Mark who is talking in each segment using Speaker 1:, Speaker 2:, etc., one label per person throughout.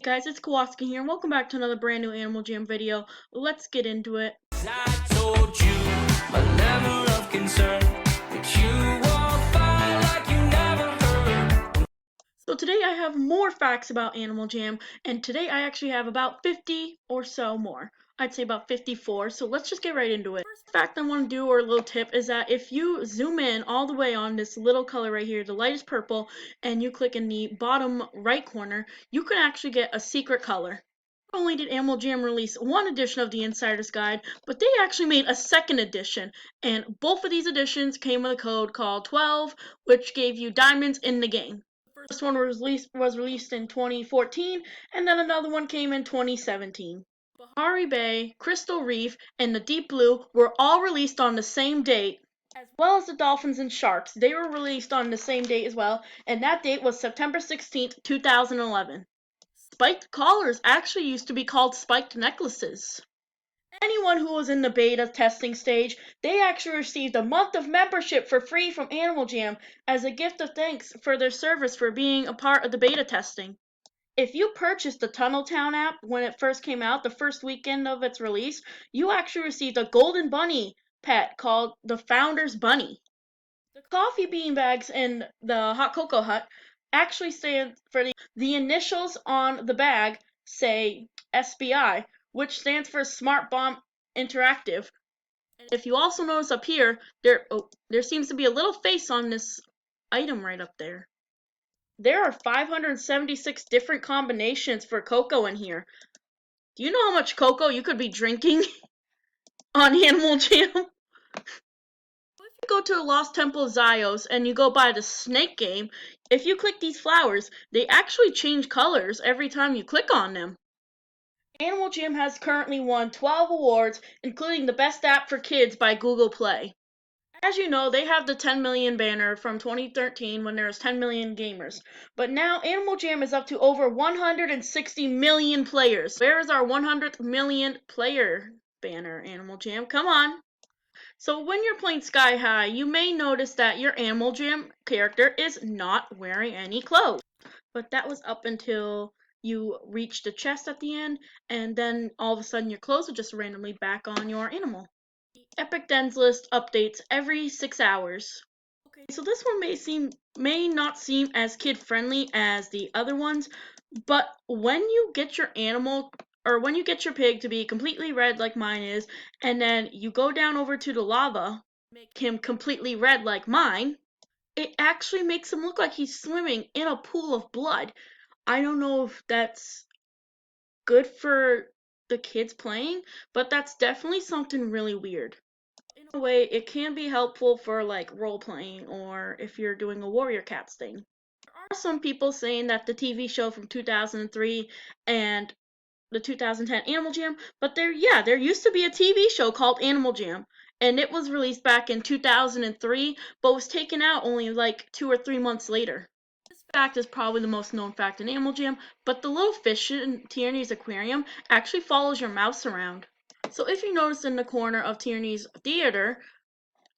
Speaker 1: Guys, it's Kowalski here, and welcome back to another brand new Animal Jam video. Let's get into it.
Speaker 2: I told you my level of concern that you won't find like you never heard.
Speaker 1: So today I have more facts about Animal Jam, and today I actually have about 50 or so more. I'd say about 54, so let's just get right into it. First fact I want to do, or a little tip, is that if you zoom in all the way on this little color right here, the lightest purple, and you click in the bottom right corner, you can actually get a secret color. Not only did Animal Jam release one edition of the Insider's Guide, but they actually made a second edition, and both of these editions came with a code called 12, which gave you diamonds in the game. The first one was released in 2014, and then another one came in 2017. Bahari Bay, Crystal Reef, and the Deep Blue were all released on the same date, as well as the Dolphins and Sharks. They were released on the same date as well, and that date was September 16th, 2011. Spiked collars actually used to be called spiked necklaces. Anyone who was in the beta testing stage, they actually received a month of membership for free from Animal Jam as a gift of thanks for their service for being a part of the beta testing. If you purchased the Tunneltown app when it first came out, the first weekend of its release, you actually received a golden bunny pet called the Founder's Bunny. The coffee bean bags in the Hot Cocoa Hut actually stand for the initials on the bag say SBI, which stands for Smart Bomb Interactive. And if you also notice up here, there seems to be a little face on this item right up there. There are 576 different combinations for cocoa in here. Do you know how much cocoa you could be drinking on Animal Jam? If you go to Lost Temple of Zyos and you go by the snake game, if you click these flowers, they actually change colors every time you click on them. Animal Jam has currently won 12 awards, including the Best App for Kids by Google Play. As you know, they have the 10 million banner from 2013 when there was 10 million gamers. But now Animal Jam is up to over 160 million players. Where is our 100th million player banner, Animal Jam? Come on. So when you're playing Sky High, you may notice that your Animal Jam character is not wearing any clothes. But that was up until you reach the chest at the end, and then all of a sudden your clothes are just randomly back on your animal. The Epic Dens list updates every 6 hours. Okay, so this one may not seem as kid friendly as the other ones, but when you get your animal or when you get your pig to be completely red like mine is, and then you go down over to the lava, make him completely red like mine, it actually makes him look like he's swimming in a pool of blood. I don't know if that's good for the kids playing, but that's definitely something really weird. In a way, it can be helpful for like role playing or if you're doing a Warrior Cats thing. There are some people saying that the TV show from 2003 and the 2010 Animal Jam, but there used to be a TV show called Animal Jam, and it was released back in 2003, but was taken out only like 2 or 3 months later. This fact is probably the most known fact in Animal Jam, but the little fish in Tierney's aquarium actually follows your mouse around. So if you notice in the corner of Tierney's theater,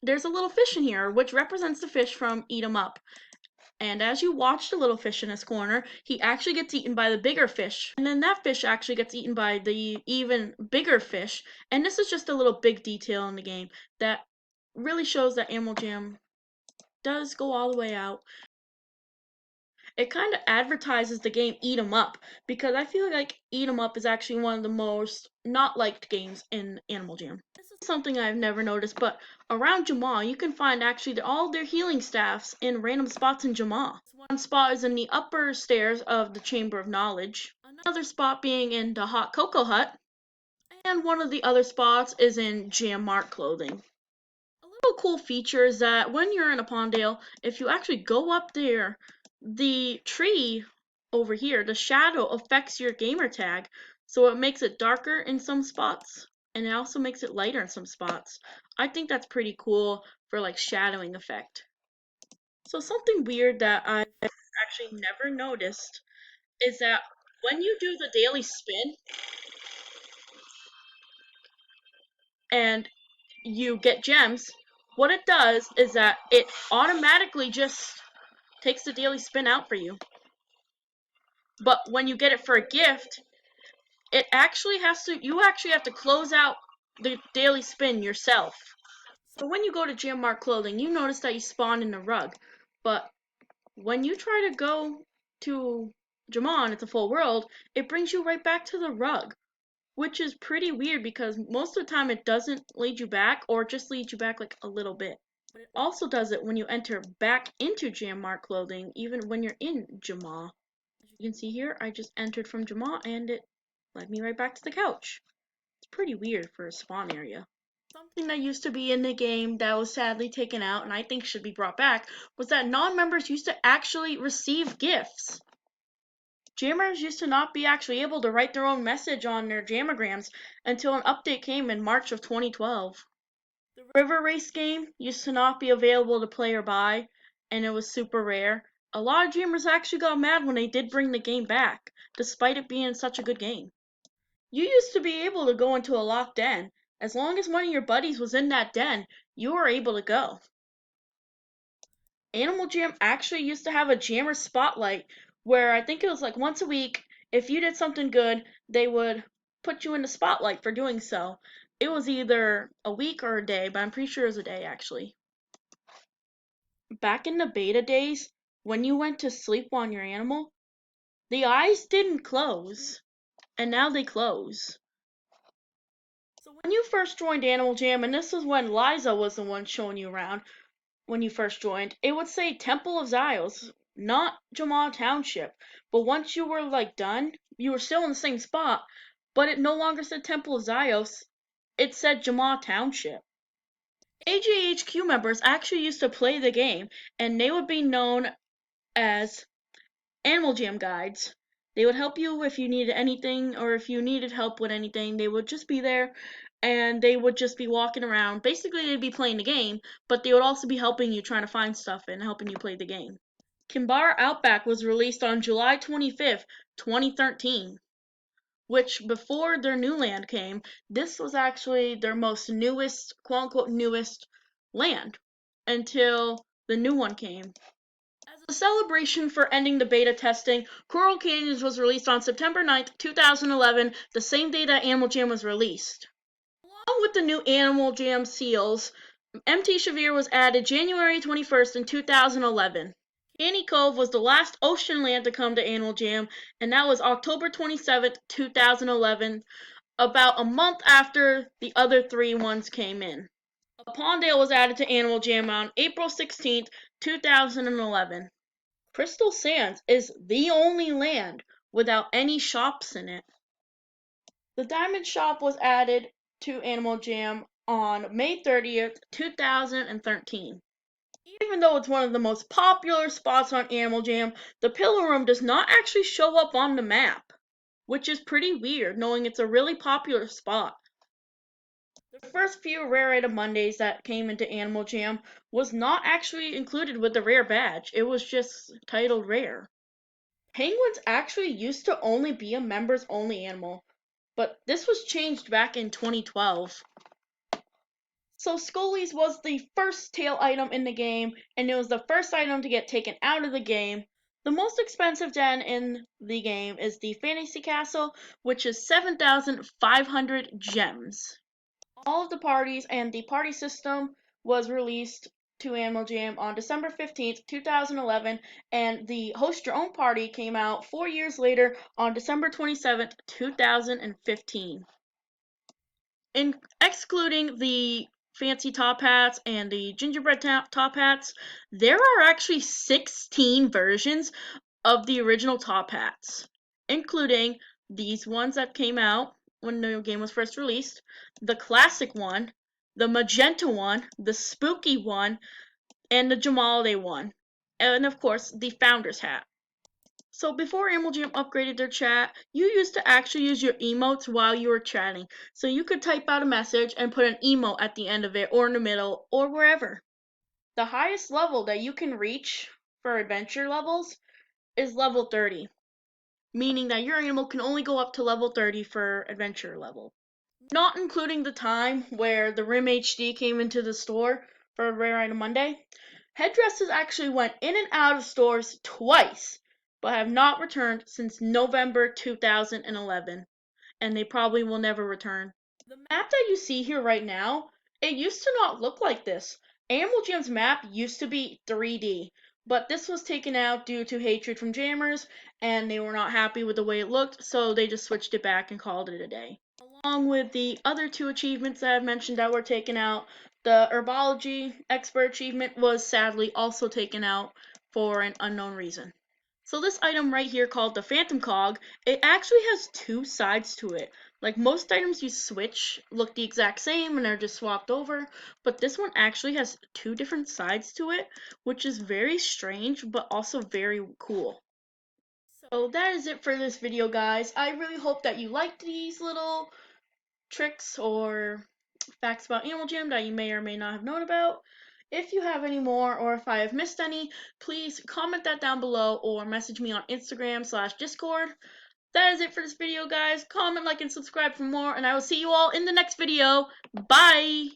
Speaker 1: there's a little fish in here, which represents the fish from Eat 'em Up. And as you watch the little fish in this corner, he actually gets eaten by the bigger fish. And then that fish actually gets eaten by the even bigger fish. And this is just a little big detail in the game that really shows that Animal Jam does go all the way out. It kind of advertises the game Eat 'em Up, because I feel like Eat 'em Up is actually one of the most not liked games in Animal Jam. This is something I've never noticed, but around Jamaa you can find actually all their healing staffs in random spots in Jamaa. One spot is in the upper stairs of the Chamber of Knowledge, another spot being in the Hot Cocoa Hut, and one of the other spots is in Jam Mart clothing. A little cool feature is that when you're in a Pondale, if you actually go up there, the tree over here, the shadow affects your gamer tag, so it makes it darker in some spots, and it also makes it lighter in some spots. I think that's pretty cool for like shadowing effect. So something weird that I've actually never noticed is that when you do the daily spin and you get gems, what it does is that it automatically just takes the daily spin out for you. But when you get it for a gift, you actually have to close out the daily spin yourself. So when you go to Jammark Clothing, you notice that you spawn in a rug. But when you try to go to Jamon, it's a full world, it brings you right back to the rug, which is pretty weird because most of the time it doesn't lead you back or just leads you back like a little bit. But it also does it when you enter back into Jammark Clothing, even when you're in Jamaa. As you can see here, I just entered from Jamaa and it led me right back to the couch. It's pretty weird for a spawn area. Something that used to be in the game that was sadly taken out and I think should be brought back was that non-members used to actually receive gifts. Jammers used to not be actually able to write their own message on their Jammagrams until an update came in March of 2012. The River Race game used to not be available to play or buy, and it was super rare. A lot of Jammers actually got mad when they did bring the game back, despite it being such a good game. You used to be able to go into a locked den. As long as one of your buddies was in that den, you were able to go. Animal Jam actually used to have a Jammer Spotlight where I think it was like once a week, if you did something good, they would put you in the spotlight for doing so. It was either a week or a day, but I'm pretty sure it was a day actually. Back in the beta days, when you went to sleep on your animal, the eyes didn't close, and now they close. So when you first joined Animal Jam, and this was when Liza was the one showing you around when you first joined, it would say Temple of Zyos, not Jamaa Township. But once you were like done, you were still in the same spot, but it no longer said Temple of Zyos, it said Jamaa Township. AJHQ members actually used to play the game, and they would be known as Animal Jam guides. They would help you if you needed anything, or if you needed help with anything, they would just be there and they would just be walking around. Basically, they'd be playing the game, but they would also be helping you trying to find stuff and helping you play the game. Kimbara Outback was released on July 25th, 2013, which before their new land came, this was actually their most newest, quote unquote, newest land until the new one came. As a celebration for ending the beta testing, Coral Canyons was released on September 9th, 2011, the same day that Animal Jam was released. Along with the new Animal Jam seals, MT Shavir was added January 21st in 2011. Canny Cove was the last ocean land to come to Animal Jam, and that was October 27th, 2011, about a month after the other three ones came in. Pawndale was added to Animal Jam on April 16th, 2011. Crystal Sands is the only land without any shops in it. The Diamond Shop was added to Animal Jam on May 30th, 2013. Even though it's one of the most popular spots on Animal Jam, the Pillow Room does not actually show up on the map, which is pretty weird knowing it's a really popular spot. The first few Rare Item Mondays that came into Animal Jam was not actually included with the rare badge, it was just titled Rare. Penguins actually used to only be a members only animal, but this was changed back in 2012. So Scully's was the first tail item in the game, and it was the first item to get taken out of the game. The most expensive den in the game is the Fantasy Castle, which is 7,500 gems. All of the parties and the party system was released to Animal Jam on December 15th, 2011, and the Host Your Own Party came out 4 years later on December 27th, 2015. Excluding the fancy top hats and the gingerbread top hats, there are actually 16 versions of the original top hats, including these ones that came out when the game was first released, the classic one, the magenta one, the spooky one, and the Jamale one, and of course the founder's hat. So before Animal Jam upgraded their chat, you used to actually use your emotes while you were chatting. So you could type out a message and put an emote at the end of it, or in the middle, or wherever. The highest level that you can reach for adventure levels is level 30, meaning that your animal can only go up to level 30 for adventure level. Not including the time where the Rim HD came into the store for Rare Item Monday, headdresses actually went in and out of stores twice but have not returned since November 2011, and they probably will never return. The map that you see here right now, it used to not look like this. Animal Jam's map used to be 3D, but this was taken out due to hatred from jammers, and they were not happy with the way it looked, so they just switched it back and called it a day. Along with the other two achievements that I've mentioned that were taken out, the Herbology Expert achievement was sadly also taken out for an unknown reason. So this item right here called the Phantom Cog, it actually has two sides to it. Like most items you switch look the exact same and are just swapped over, but this one actually has two different sides to it, which is very strange but also very cool. So that is it for this video, guys. I really hope that you liked these little tricks or facts about Animal Jam that you may or may not have known about. If you have any more or if I have missed any, please comment that down below or message me on Instagram/Discord. That is it for this video, guys. Comment, like, and subscribe for more, and I will see you all in the next video. Bye!